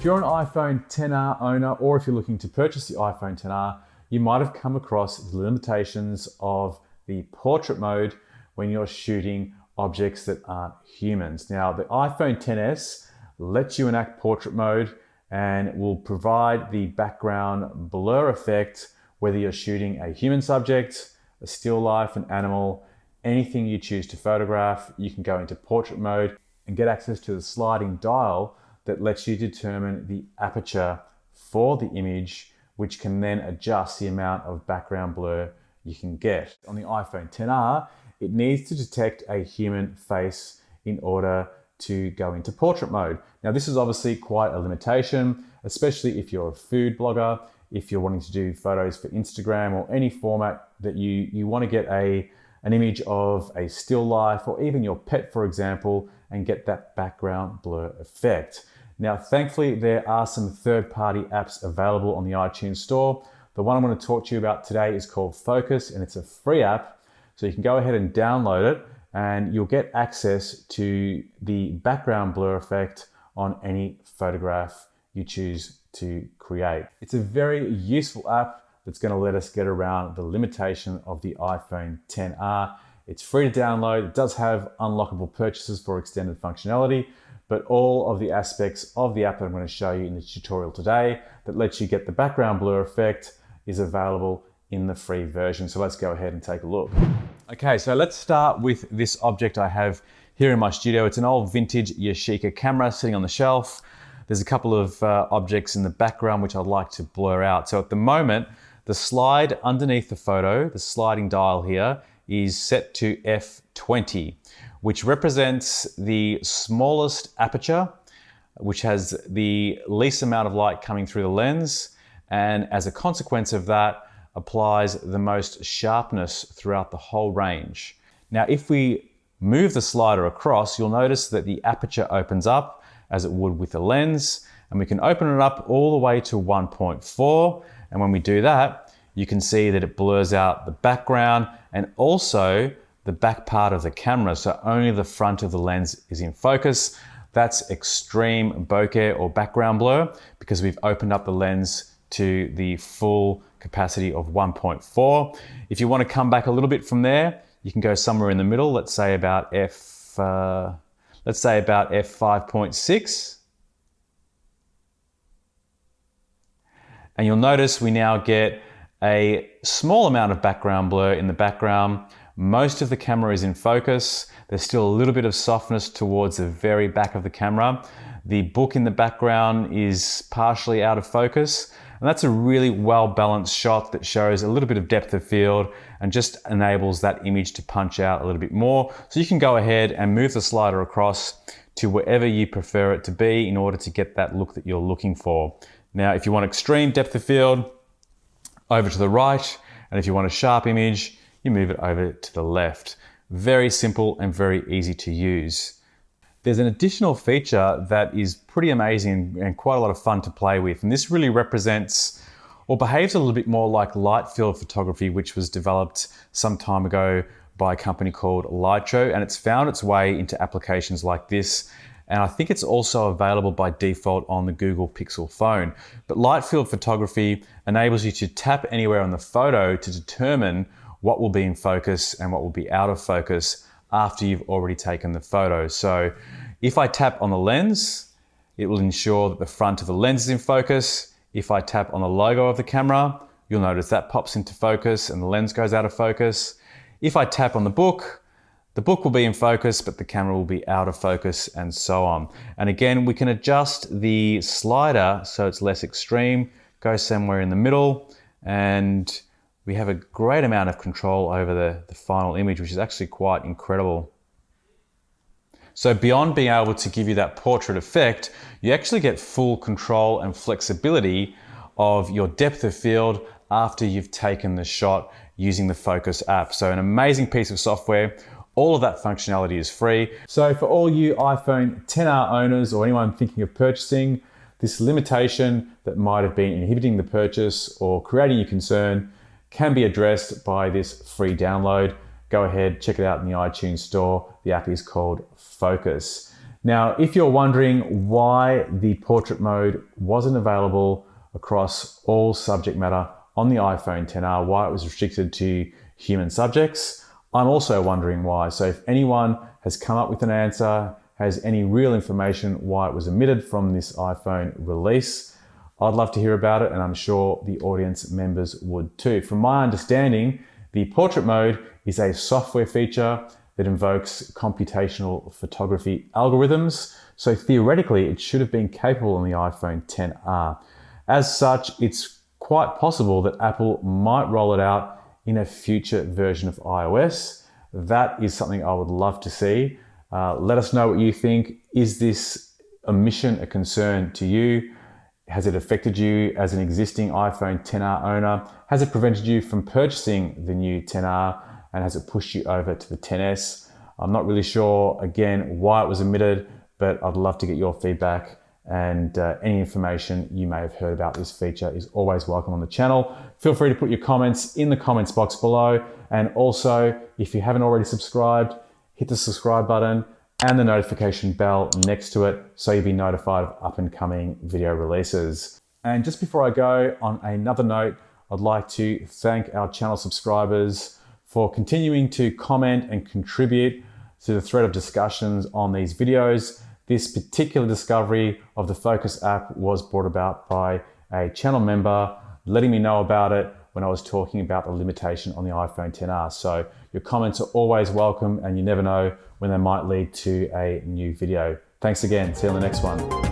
If you're an iPhone XR owner, or if you're looking to purchase the iPhone XR, you might have come across the limitations of the portrait mode when you're shooting objects that aren't humans. Now, the iPhone XS lets you enact portrait mode and will provide the background blur effect, whether you're shooting a human subject, a still life, an animal, anything you choose to photograph. You can go into portrait mode and get access to the sliding dial that lets you determine the aperture for the image, which can then adjust the amount of background blur you can get. On the iPhone XR, it needs to detect a human face in order to go into portrait mode. Now, this is obviously quite a limitation, especially if you're a food blogger, if you're wanting to do photos for Instagram or any format that you want to get an image of a still life or even your pet, for example, and get that background blur effect. Now, thankfully, there are some third-party apps available on the iTunes store. The one I'm going to talk to you about today is called Focos, and it's a free app. So you can go ahead and download it, and you'll get access to the background blur effect on any photograph you choose to create. It's a very useful app that's going to let us get around the limitation of the iPhone XR. It's free to download. It does have unlockable purchases for extended functionality, but all of the aspects of the app that I'm going to show you in this tutorial today that lets you get the background blur effect is available in the free version. So let's go ahead and take a look. Okay, so let's start with this object I have here in my studio. It's an old vintage Yashica camera sitting on the shelf. There's a couple of objects in the background which I'd like to blur out. So at the moment, the slide underneath the photo, the sliding dial here, is set to f20, which represents the smallest aperture, which has the least amount of light coming through the lens, and as a consequence of that, applies the most sharpness throughout the whole range. Now, if we move the slider across, you'll notice that the aperture opens up as it would with the lens, and we can open it up all the way to 1.4, and when we do that, you can see that it blurs out the background and also the back part of the camera, so only the front of the lens is in focus. That's extreme bokeh or background blur because we've opened up the lens to the full capacity of 1.4. If you want to come back a little bit from there, you can go somewhere in the middle, let's say about f5.6. And you'll notice we now get a small amount of background blur in the background. Most of the camera is in focus. There's still a little bit of softness towards the very back of the camera. The book in the background is partially out of focus. And that's a really well-balanced shot that shows a little bit of depth of field and just enables that image to punch out a little bit more. So you can go ahead and move the slider across to wherever you prefer it to be in order to get that look that you're looking for. Now, if you want extreme depth of field, over to the right, and if you want a sharp image, you move it over to the left. Very simple and very easy to use. There's an additional feature that is pretty amazing and quite a lot of fun to play with, and this really represents or behaves a little bit more like light field photography, which was developed some time ago by a company called Lytro, and it's found its way into applications like this. And I think it's also available by default on the Google Pixel phone. But light field photography enables you to tap anywhere on the photo to determine what will be in focus and what will be out of focus after you've already taken the photo. So if I tap on the lens, it will ensure that the front of the lens is in focus. If I tap on the logo of the camera, you'll notice that pops into focus and the lens goes out of focus. If I tap on the book will be in focus, but the camera will be out of focus, and so on. And again, we can adjust the slider so it's less extreme, go somewhere in the middle, and we have a great amount of control over the final image, which is actually quite incredible. So beyond being able to give you that portrait effect, you actually get full control and flexibility of your depth of field after you've taken the shot using the Focos app. So an amazing piece of software. All of that functionality is free. So for all you iPhone XR owners or anyone thinking of purchasing, this limitation that might have been inhibiting the purchase or creating you concern can be addressed by this free download. Go ahead, check it out in the iTunes store. The app is called Focos. Now, if you're wondering why the portrait mode wasn't available across all subject matter on the iPhone XR, why it was restricted to human subjects, I'm also wondering why. So if anyone has come up with an answer, has any real information why it was omitted from this iPhone release, I'd love to hear about it, and I'm sure the audience members would too. From my understanding, the portrait mode is a software feature that invokes computational photography algorithms. So theoretically, it should have been capable on the iPhone XR. As such, it's quite possible that Apple might roll it out in a future version of iOS. That is something I would love to see. Let us know what you think. Is this omission a concern to you? Has it affected you as an existing iPhone XR owner? Has it prevented you from purchasing the new XR? And has it pushed you over to the XS? I'm not really sure, again, why it was omitted, but I'd love to get your feedback, and any information you may have heard about this feature is always welcome on the channel. Feel free to put your comments in the comments box below. And also, if you haven't already subscribed, hit the subscribe button and the notification bell next to it so you'll be notified of up and coming video releases. And just before I go, on another note, I'd like to thank our channel subscribers for continuing to comment and contribute to the thread of discussions on these videos. This particular discovery of the Focos app was brought about by a channel member letting me know about it when I was talking about the limitation on the iPhone XR. So your comments are always welcome, and you never know when they might lead to a new video. Thanks again. See you on the next one.